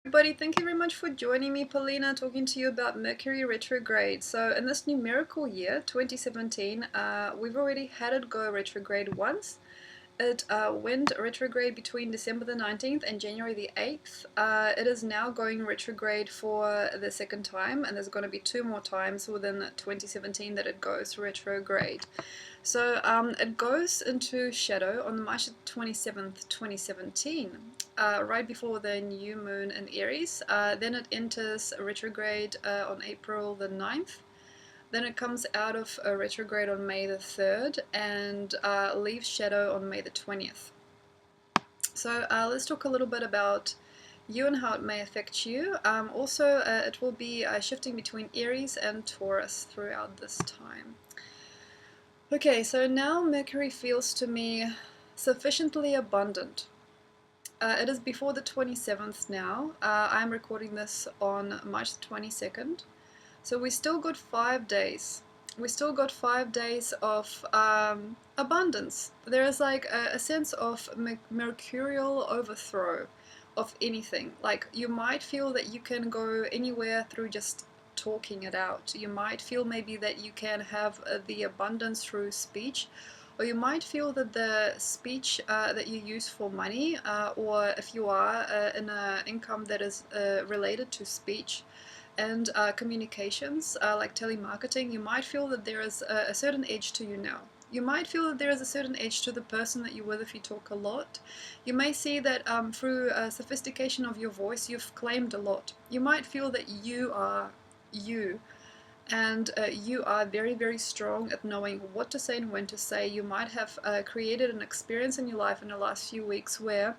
Everybody, thank you very much for joining me. Polina talking to you about Mercury retrograde. So in this numerical year 2017, we've already had it go retrograde once. It went retrograde between December the 19th and January the 8th. It is now going retrograde for the second time, and there's going to be 2 more times within 2017 that it goes retrograde. So it goes into shadow on March 27th, 2017, right before the new moon in Aries. Then it enters retrograde on April the 9th. Then it comes out of retrograde on May the 3rd and leaves shadow on May the 20th. So let's talk a little bit about you and how it may affect you. Also, it will be shifting between Aries and Taurus throughout this time. Okay, so now Mercury feels to me sufficiently abundant. It is before the 27th now. I'm recording this on March 22nd. So we still got 5 days. We still got 5 days of abundance. There is like a sense of mercurial overthrow of anything. Like you might feel that you can go anywhere through just talking it out. You might feel maybe that you can have the abundance through speech, or you might feel that the speech that you use for money, or if you are in an income that is related to speech and communications, like telemarketing, you might feel that there is a certain edge to you now. You might feel that there is a certain edge to the person that you're with if you talk a lot. You may see that through sophistication of your voice, you've claimed a lot. You might feel that you are you, and you are very, very strong at knowing what to say and when to say. You might have created an experience in your life in the last few weeks where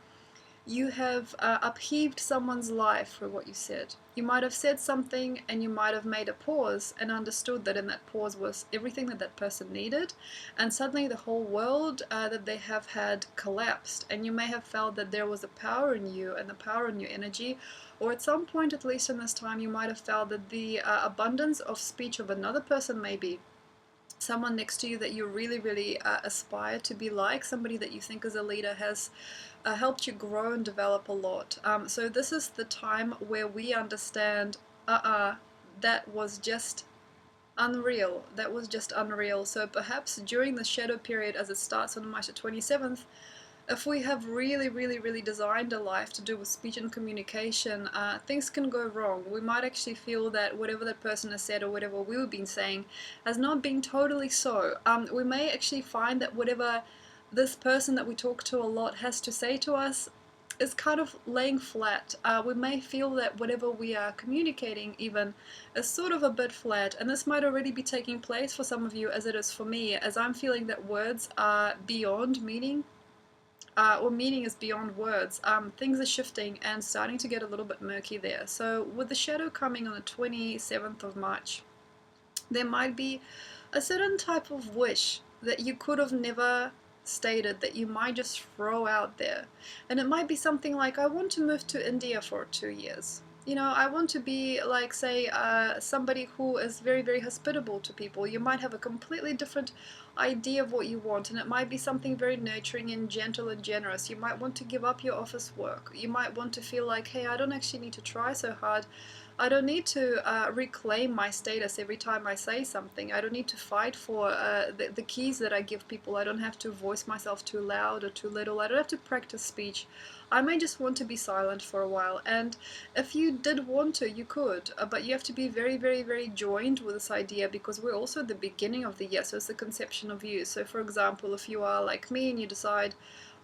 you have upheaved someone's life for what you said. You might have said something and you might have made a pause and understood that in that pause was everything that that person needed, and suddenly the whole world that they have had collapsed, and you may have felt that there was a power in you and the power in your energy, or at some point, at least in this time, you might have felt that the abundance of speech of another person, maybe someone next to you that you really, really aspire to be like, somebody that you think is a leader, has helped you grow and develop a lot. So this is the time where we understand, that was just unreal. That was just unreal. So perhaps during the shadow period, as it starts on March 27th, if we have really, really, really designed a life to do with speech and communication, things can go wrong. We might actually feel that whatever that person has said or whatever we've been saying has not been totally so. We may actually find that whatever this person that we talk to a lot has to say to us is kind of laying flat. We may feel that whatever we are communicating even is sort of a bit flat, and this might already be taking place for some of you as it is for me, as I'm feeling that words are beyond meaning. Or meaning is beyond words. Things are shifting and starting to get a little bit murky there. So with the shadow coming on the 27th of March, there might be a certain type of wish that you could have never stated, that you might just throw out there. And it might be something like, I want to move to India for 2 years. You know, I want to be like, say, somebody who is very, very hospitable to people. You might have a completely different idea of what you want, and it might be something very nurturing and gentle and generous. You might want to give up your office work. You might want to feel like, hey, I don't actually need to try so hard. I don't need to reclaim my status every time I say something. I don't need to fight for the keys that I give people. I don't have to voice myself too loud or too little. I don't have to practice speech. I may just want to be silent for a while. And if you did want to, you could. But you have to be very, very, very joined with this idea, because we're also at the beginning of the year. So it's the conception of you. So for example, if you are like me and you decide,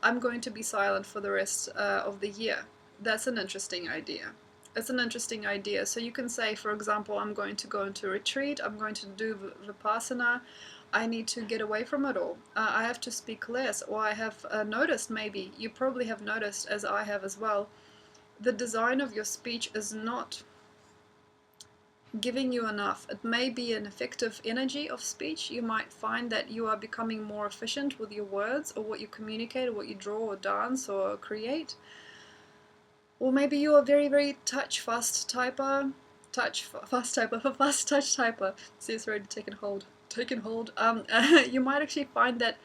I'm going to be silent for the rest of the year, that's an interesting idea. It's an interesting idea. So you can say, for example, I'm going to go into retreat, I'm going to do Vipassana, I need to get away from it all. I have to speak less. Or I have noticed, maybe, you probably have noticed, as I have as well, the design of your speech is not giving you enough. It may be an effective energy of speech. You might find that you are becoming more efficient with your words, or what you communicate, or what you draw or dance or create. Or maybe you are very, very fast touch typer. See, it's already taken hold. You might actually find that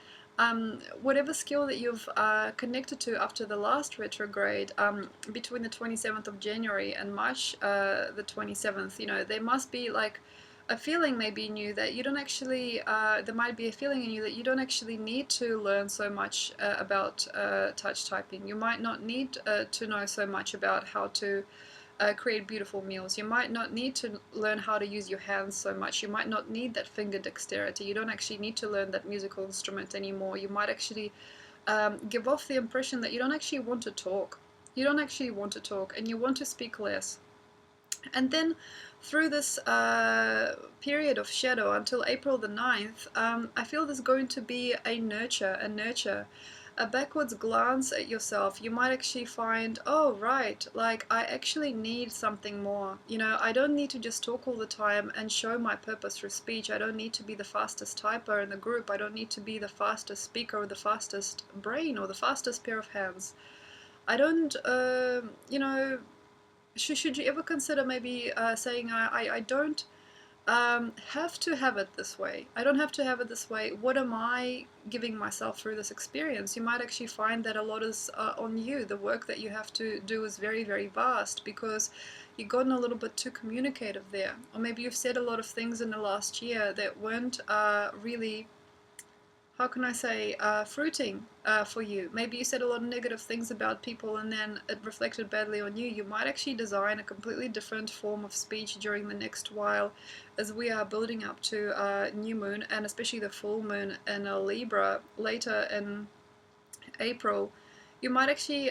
whatever skill that you've connected to after the last retrograde, between the 27th of January and March the 27th, you know, there must be like a feeling maybe in you that you don't actually, there might be a feeling in you that you don't actually need to learn so much about touch typing. You might not need to know so much about how to create beautiful meals. You might not need to learn how to use your hands so much. You might not need that finger dexterity. You don't actually need to learn that musical instrument anymore. You might actually give off the impression that you don't actually want to talk. You don't actually want to talk and you want to speak less. And then through this period of shadow until April the 9th, I feel there's going to be a nurture, a backwards glance at yourself. You might actually find, oh, right, like I actually need something more. You know, I don't need to just talk all the time and show my purpose through speech. I don't need to be the fastest typer in the group. I don't need to be the fastest speaker or the fastest brain or the fastest pair of hands. I don't, you know, should you ever consider maybe saying, I don't have to have it this way. I don't have to have it this way. What am I giving myself through this experience? You might actually find that a lot is on you. The work that you have to do is very, very vast because you've gotten a little bit too communicative there. Or maybe you've said a lot of things in the last year that weren't really, how can I say, fruiting for you. Maybe you said a lot of negative things about people and then it reflected badly on you. You might actually design a completely different form of speech during the next while as we are building up to new moon and especially the full moon in Libra later in April. You might actually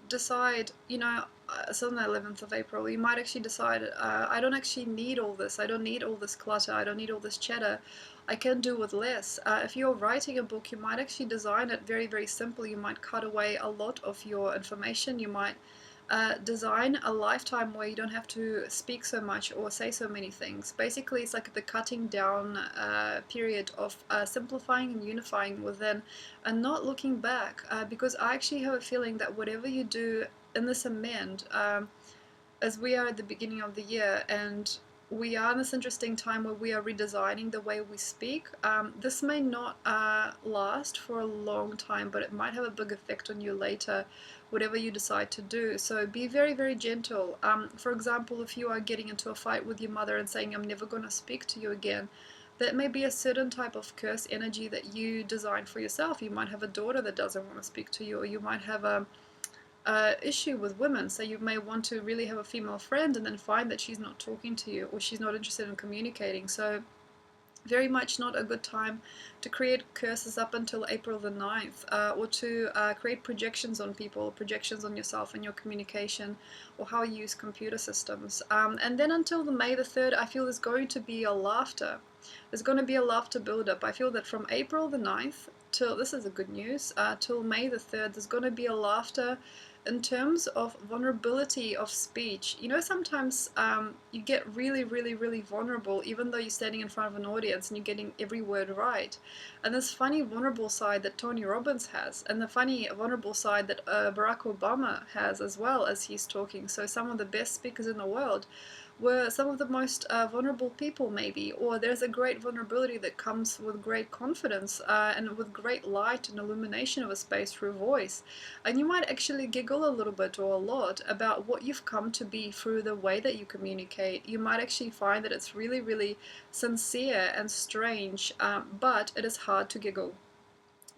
decide, you know, so on the 11th of April, you might actually decide, I don't actually need all this. I don't need all this clutter. I don't need all this chatter. I can do with less. If you're writing a book, you might actually design it very, very simple. You might cut away a lot of your information. You might design a lifetime where you don't have to speak so much or say so many things. Basically, it's like the cutting down period of simplifying and unifying within and not looking back. Because I actually have a feeling that whatever you do in this amend, as we are at the beginning of the year and we are in this interesting time where we are redesigning the way we speak. This may not last for a long time, but it might have a big effect on you later, whatever you decide to do. So be very, very gentle. For example, if you are getting into a fight with your mother and saying, I'm never going to speak to you again, that may be a certain type of curse energy that you design for yourself. You might have a daughter that doesn't want to speak to you, or you might have a issue with women. So you may want to really have a female friend and then find that she's not talking to you or she's not interested in communicating. So very much not a good time to create curses up until April the 9th, or to create projections on people, projections on yourself and your communication or how you use computer systems. And then until the May the 3rd, I feel there's going to be a laughter. There's going to be a laughter build-up. I feel that from April the 9th till, this is a good news, till May the 3rd, there's going to be a laughter in terms of vulnerability of speech. You know, sometimes you get really, really, really vulnerable, even though you're standing in front of an audience and you're getting every word right. And this funny, vulnerable side that Tony Robbins has, and the funny, vulnerable side that Barack Obama has as well as he's talking. So some of the best speakers in the world were some of the most vulnerable people, maybe, or there's a great vulnerability that comes with great confidence and with great light and illumination of a space through voice. And you might actually giggle a little bit or a lot about what you've come to be through the way that you communicate. You might actually find that it's really, really sincere and strange, but it is hard to giggle.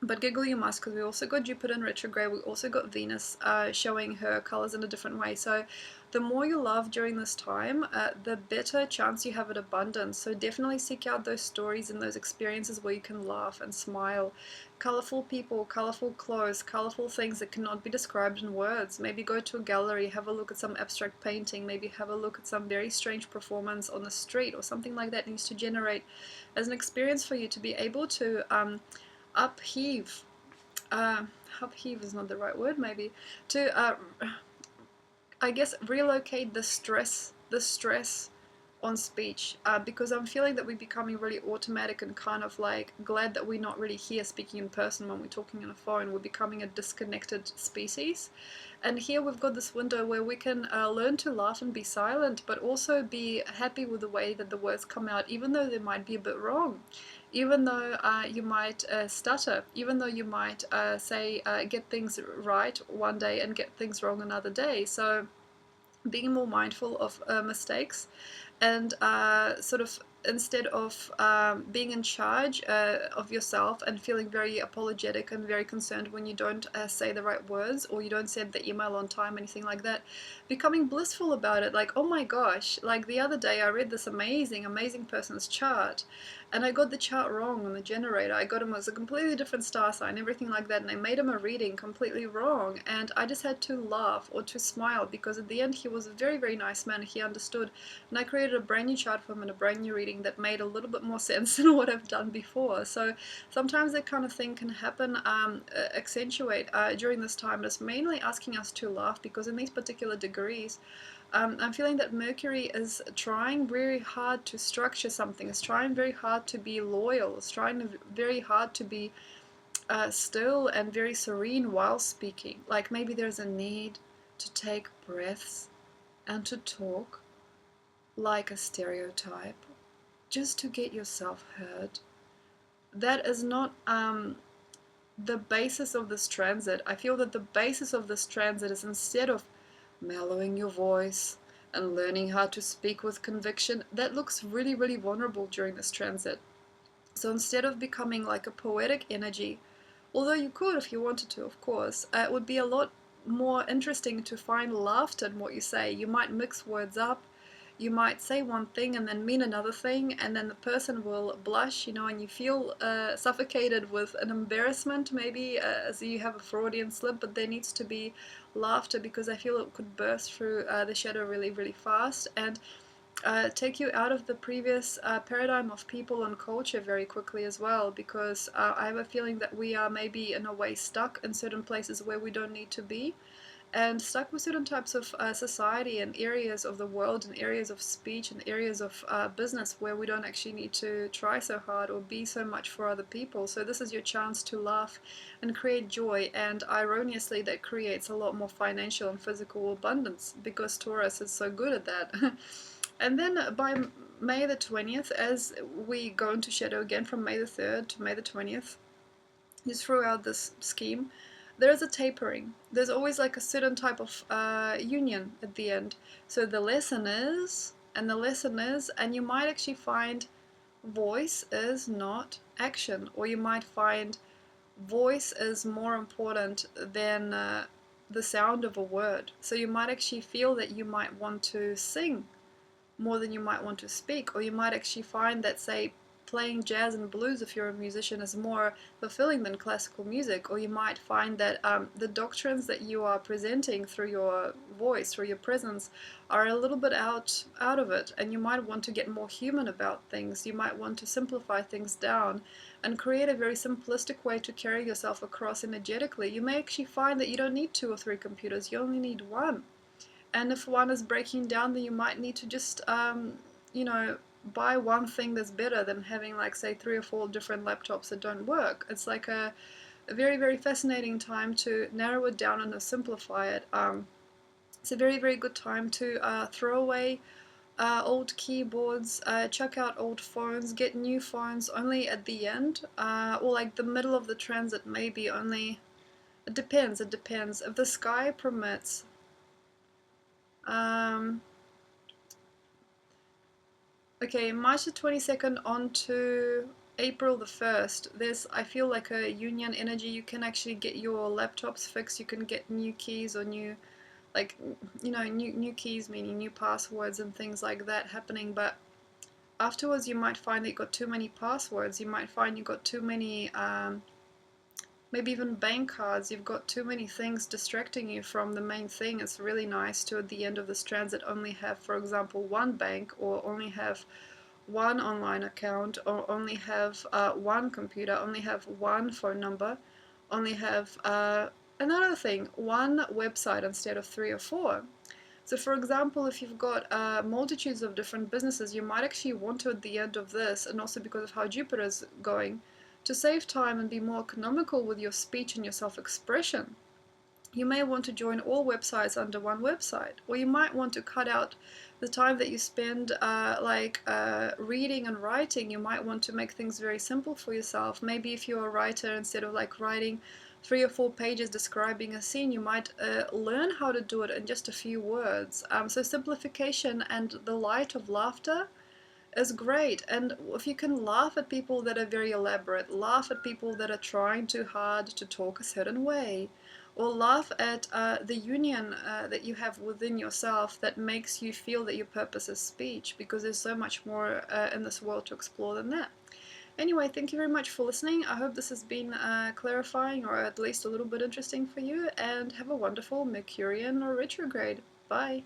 But giggle you must, because we also got Jupiter in retrograde. We also got Venus showing her colors in a different way. So the more you love during this time, the better chance you have at abundance. So definitely seek out those stories and those experiences where you can laugh and smile. Colorful people, colorful clothes, colorful things that cannot be described in words. Maybe go to a gallery, have a look at some abstract painting, maybe have a look at some very strange performance on the street or something like that needs to generate as an experience for you to be able to upheave. Upheave is not the right word, maybe. To, I guess, relocate the stress on speech, because I'm feeling that we're becoming really automatic and kind of like glad that we're not really here speaking in person when we're talking on a phone. We're becoming a disconnected species. And here we've got this window where we can learn to laugh and be silent, but also be happy with the way that the words come out, even though they might be a bit wrong, even though you might stutter, even though you might get things right one day and get things wrong another day. So being more mindful of mistakes, and sort of instead of being in charge of yourself and feeling very apologetic and very concerned when you don't say the right words or you don't send the email on time, anything like that, becoming blissful about it. Like, oh my gosh, like the other day I read this amazing person's chart, and I got the chart wrong on the generator. I got him as a completely different star sign, everything like that, and I made him a reading completely wrong, and I just had to laugh or to smile, because at the end he was a very nice man. He understood, and I created a brand new chart for him and a brand new reading that made a little bit more sense than what I've done before. So sometimes that kind of thing can happen, accentuate during this time. And it's mainly asking us to laugh, because in these particular degrees, I'm feeling that Mercury is trying very hard to structure something. It's trying very hard to be loyal. It's trying very hard to be still and very serene while speaking. Like maybe there's a need to take breaths and to talk like a stereotype, just to get yourself heard. That is not the basis of this transit. I feel that the basis of this transit is, instead of mellowing your voice and learning how to speak with conviction, that looks really vulnerable during this transit. So instead of becoming like a poetic energy, although you could if you wanted to, of course, it would be a lot more interesting to find laughter in what you say. You might mix words up. You might say one thing and then mean another thing, and then the person will blush, and you feel suffocated with an embarrassment, maybe, as you have a Freudian slip, but there needs to be laughter, because I feel it could burst through the shadow really fast, and take you out of the previous paradigm of people and culture very quickly as well, because I have a feeling that we are maybe in a way stuck in certain places where we don't need to be, and stuck with certain types of society and areas of the world and areas of speech and areas of business where we don't actually need to try so hard or be so much for other people. So this is your chance to laugh and create joy, and ironically that creates a lot more financial and physical abundance, because Taurus is so good at that. And then by May the 20th, as we go into shadow again from May the 3rd to May the 20th, just throughout this scheme, there's a tapering. There's always like a certain type of union at the end. So the lesson is, and you might actually find voice is not action, or you might find voice is more important than the sound of a word. So you might actually feel that you might want to sing more than you might want to speak, or you might actually find that, say, playing jazz and blues if you're a musician is more fulfilling than classical music, or you might find that the doctrines that you are presenting through your voice, through your presence, are a little bit out of it, and you might want to get more human about things. You might want to simplify things down and create a very simplistic way to carry yourself across energetically. You may actually find that you don't need 2 or 3 computers, you only need one. And if one is breaking down, then you might need to just, buy one thing that's better than having, like, say, 3 or 4 different laptops that don't work. It's like a very fascinating time to narrow it down and to simplify it. It's a very good time to throw away old keyboards, chuck out old phones, get new phones only at the end, or like the middle of the transit, maybe only. It depends. If the sky permits. Okay, March the 22nd on to April the 1st, there's, I feel, like a union energy. You can actually get your laptops fixed, you can get new keys or new, like, new keys, meaning new passwords and things like that happening, but afterwards you might find that you got too many passwords, you might find you got too many, maybe even bank cards, you've got too many things distracting you from the main thing. It's really nice to, at the end of this transit, only have, for example, one bank, or only have one online account, or only have one computer, only have one phone number, only have another thing, one website instead of 3 or 4. So for example, if you've got multitudes of different businesses, you might actually want to, at the end of this, and also because of how Jupiter is going, to save time and be more economical with your speech and your self-expression. You may want to join all websites under one website, or you might want to cut out the time that you spend reading and writing. You might want to make things very simple for yourself. Maybe if you're a writer, instead of like writing 3 or 4 pages describing a scene, you might learn how to do it in just a few words. So simplification and the light of laughter is great. And if you can laugh at people that are very elaborate, laugh at people that are trying too hard to talk a certain way, or laugh at the union that you have within yourself that makes you feel that your purpose is speech, because there's so much more in this world to explore than that. Anyway, thank you very much for listening. I hope this has been clarifying, or at least a little bit interesting for you, and have a wonderful Mercurian or retrograde. Bye.